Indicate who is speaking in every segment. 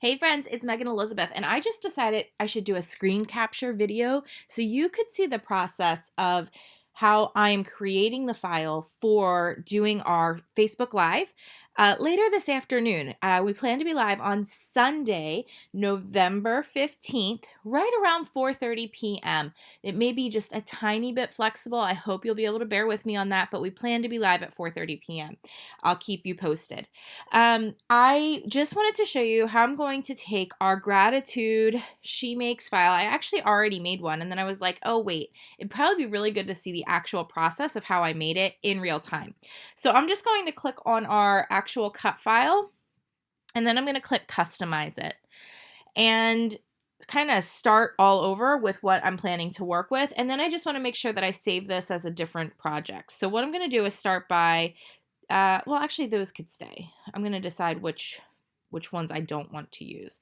Speaker 1: Hey friends, it's Megan Elizabeth, and I just decided I should do a screen capture video so you could see the process of how I am creating the file for doing our Facebook Live later this afternoon. We plan to be live on Sunday, November 15th, right around 4:30 p.m. It may be just a tiny bit flexible. I hope you'll be able to bear with me on that, but we plan to be live at 4:30 p.m. I'll keep you posted. I just wanted to show you how I'm going to take our gratitude She Makes file. I actually already made one, and then I was like, oh wait, it'd probably be really good to see the actual process of how I made it in real time. So I'm just going to click on our actual cut file, and then I'm going to click customize it and kind of start all over with what I'm planning to work with. And then I just want to make sure that I save this as a different project. So what I'm going to do is start by well, actually, those could stay. I'm going to decide which ones I don't want to use.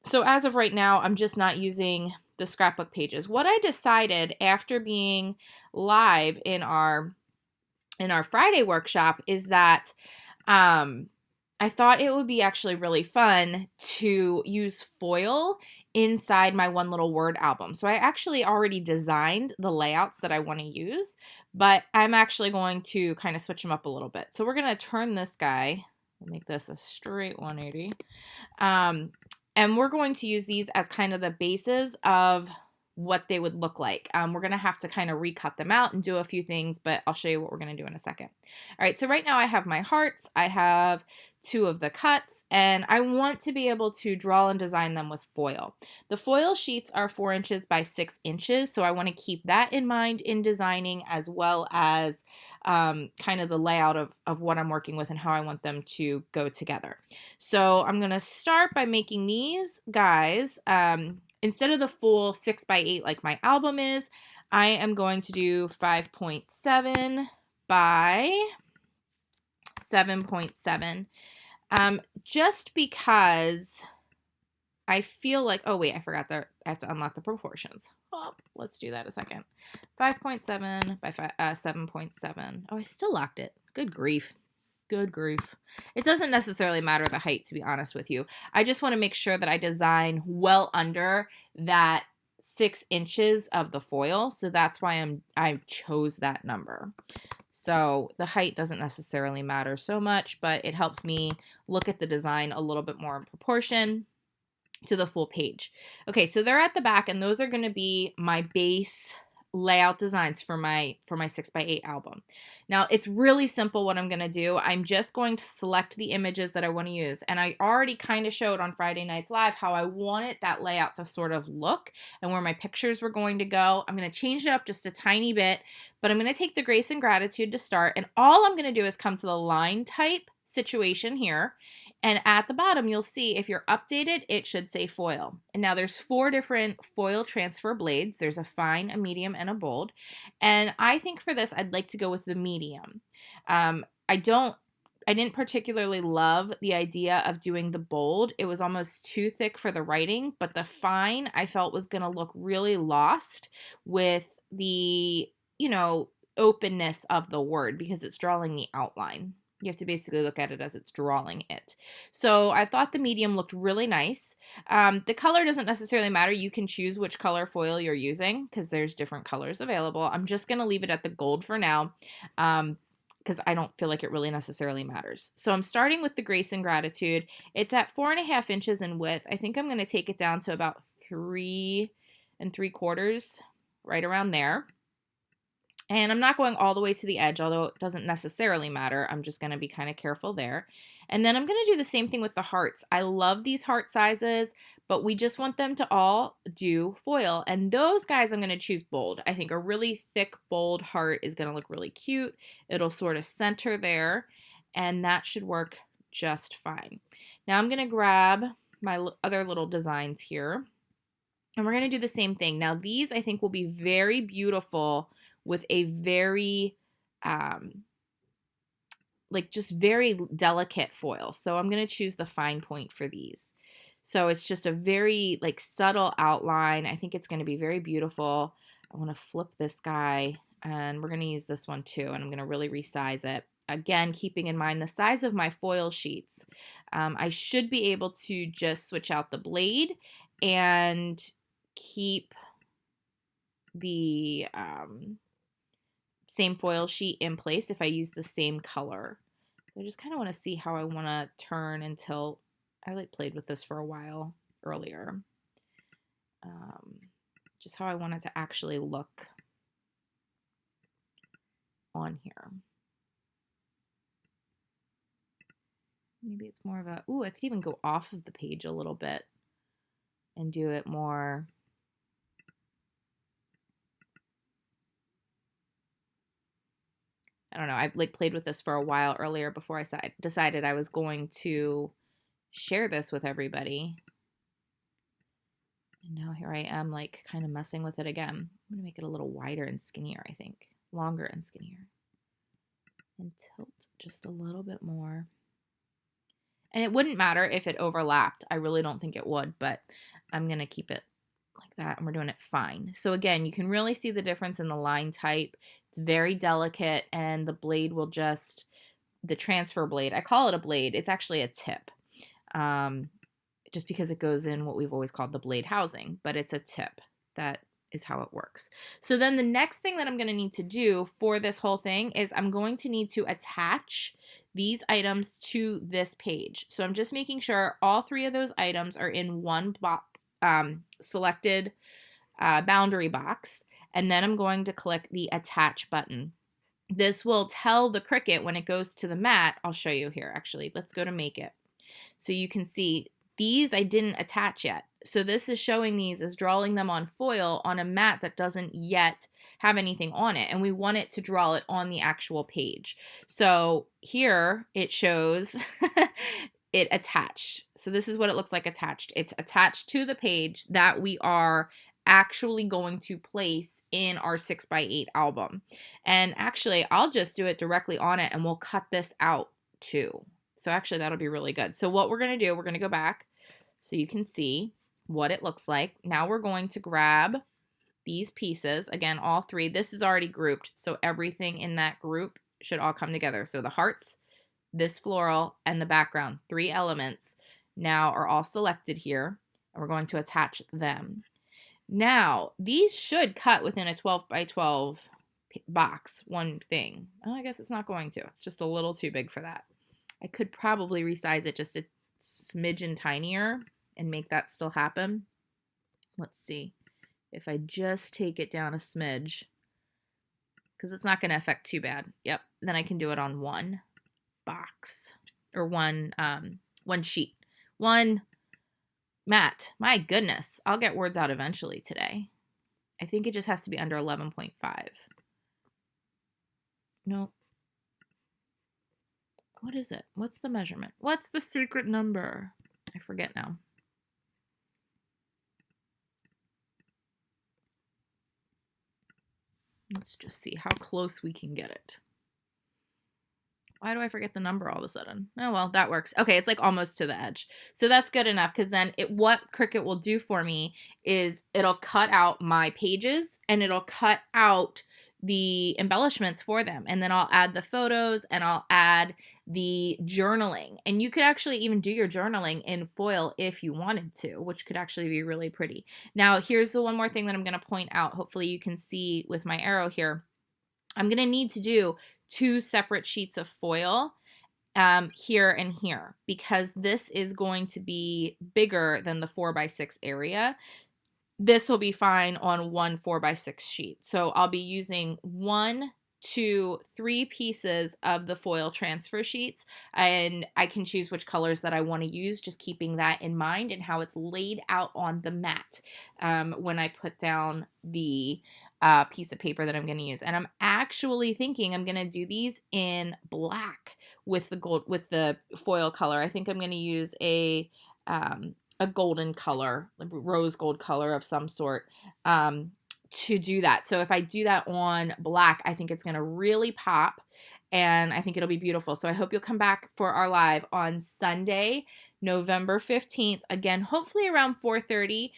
Speaker 1: So as of right now, I'm just not using the scrapbook pages. What I decided after being live in our Friday workshop is that I thought it would be actually really fun to use foil inside my one little word album. So I actually already designed the layouts that I want to use, but I'm actually going to kind of switch them up a little bit. So we're going to turn this guy, make this a straight 180, and we're going to use these as kind of the bases of what they would look like. We're going to have to kind of recut them out and do a few things, but I'll show you what we're going to do in a second. All right, so right now I have my hearts, I have 2 of the cuts, and I want to be able to draw and design them with foil. The foil sheets are 4 inches by 6 inches, so I want to keep that in mind in designing, as well as kind of the layout of what I'm working with and how I want them to go together. So I'm going to start by making these guys, instead of the full 6 by 8 like my album is, I am going to do 5.7 by 7.7, just because I feel like, oh wait, I forgot that I have to unlock the proportions. Oh, let's do that a second. 5.7 by 7.7. Oh, I still locked it. Good grief. Good grief. It doesn't necessarily matter the height, to be honest with you. I just want to make sure that I design well under that 6 inches of the foil. So that's why I chose that number. So the height doesn't necessarily matter so much, but it helps me look at the design a little bit more in proportion to the full page. Okay, so they're at the back, and those are going to be my base layout designs for my 6 by 8 album. Now it's really simple what I'm going to do. I'm just going to select the images that I want to use, and I already kind of showed on Friday Nights Live how I wanted that layout to sort of look and where my pictures were going to go. I'm going to change it up just a tiny bit, but I'm going to take the grace and gratitude to start, and all I'm going to do is come to the line type situation here, and at the bottom you'll see if you're updated it should say foil. And now there's 4 different foil transfer blades. There's a fine, a medium, and a bold, and I think for this I'd like to go with the medium. I didn't particularly love the idea of doing the bold. It was almost too thick for the writing, but the fine I felt was going to look really lost with the, openness of the word, because it's drawing the outline. You have to basically look at it as it's drawing it. So I thought the medium looked really nice. The color doesn't necessarily matter. You can choose which color foil you're using because there's different colors available. I'm just going to leave it at the gold for now because I don't feel like it really necessarily matters. So I'm starting with the grace and gratitude. It's at 4.5 inches in width. I think I'm going to take it down to about 3 3/4, right around there. And I'm not going all the way to the edge, although it doesn't necessarily matter. I'm just going to be kind of careful there. And then I'm going to do the same thing with the hearts. I love these heart sizes, but we just want them to all do foil. And those guys I'm going to choose bold. I think a really thick, bold heart is going to look really cute. It'll sort of center there, and that should work just fine. Now I'm going to grab my other little designs here, and we're going to do the same thing. Now these I think will be very beautiful with a very, just very delicate foil. So I'm going to choose the fine point for these. So it's just a very subtle outline. I think it's going to be very beautiful. I want to flip this guy, and we're going to use this one too, and I'm going to really resize it. again, keeping in mind the size of my foil sheets, I should be able to just switch out the blade and keep the same foil sheet in place if I use the same color. So I just kind of want to see how I want to turn until I played with this for a while earlier. Just how I want it to actually look on here. Maybe it's more of a, ooh, I could even go off of the page a little bit and do it more. I don't know. I played with this for a while earlier before I decided I was going to share this with everybody. And now here I am kind of messing with it again. I'm going to make it a little wider and skinnier, I think. Longer and skinnier. And tilt just a little bit more. And it wouldn't matter if it overlapped. I really don't think it would, but I'm going to keep it like that, and we're doing it fine. So again, you can really see the difference in the line type. It's very delicate, and the blade will just, the transfer blade, I call it a blade. It's actually a tip, just because it goes in what we've always called the blade housing, but it's a tip. That is how it works. So then the next thing that I'm going to need to do for this whole thing is I'm going to need to attach these items to this page. So I'm just making sure all three of those items are in one selected boundary box, and then I'm going to click the attach button. This will tell the Cricut when it goes to the mat. I'll show you here actually. Let's go to make it. So you can see these I didn't attach yet. So this is showing these as drawing them on foil on a mat that doesn't yet have anything on it, and we want it to draw it on the actual page. So here it shows it attached. So this is what it looks like attached. It's attached to the page that we are actually going to place in our 6x8 album. And actually, I'll just do it directly on it, and we'll cut this out too. So actually, that'll be really good. So what we're going to do, we're going to go back so you can see what it looks like. Now we're going to grab these pieces. Again, all three. This is already grouped, so everything in that group should all come together. So the hearts, this floral, and the background, 3 elements, now are all selected here, and we're going to attach them. Now, these should cut within a 12x12 box, one thing. Oh, I guess it's not going to. It's just a little too big for that. I could probably resize it just a smidgen tinier and make that still happen. Let's see if I just take it down a smidge, because it's not going to affect too bad. Yep, then I can do it on one box, or one sheet, one mat. My goodness, I'll get words out eventually today. I think it just has to be under 11.5. No. What is it? What's the measurement? What's the secret number? I forget now. Let's just see how close we can get it. Why do I forget the number all of a sudden? Oh, well, that works. Okay, it's almost to the edge. So that's good enough, because then what Cricut will do for me is it'll cut out my pages, and it'll cut out the embellishments for them. And then I'll add the photos, and I'll add the journaling. And you could actually even do your journaling in foil if you wanted to, which could actually be really pretty. Now, here's the one more thing that I'm going to point out. Hopefully you can see with my arrow here. I'm going to need to do 2 separate sheets of foil here and here, because this is going to be bigger than the 4x6 area. This will be fine on one 4x6 sheet. So I'll be using 1, 2, 3 pieces of the foil transfer sheets, and I can choose which colors that I want to use, just keeping that in mind and how it's laid out on the mat when I put down the piece of paper that I'm going to use. And I'm actually thinking I'm going to do these in black with the gold, with the foil color. I think I'm going to use a golden color, like rose gold color of some sort, to do that. So if I do that on black, I think it's going to really pop, and I think it'll be beautiful. So I hope you'll come back for our live on Sunday, November 15th. Again, hopefully around 4:30.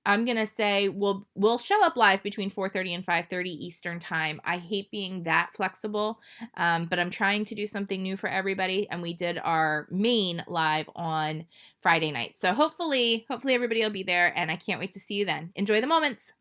Speaker 1: I'm gonna say we'll show up live between 4:30 and 5:30 Eastern time. I hate being that flexible, but I'm trying to do something new for everybody, and we did our main live on Friday night. So hopefully everybody will be there, and I can't wait to see you then. Enjoy the moments.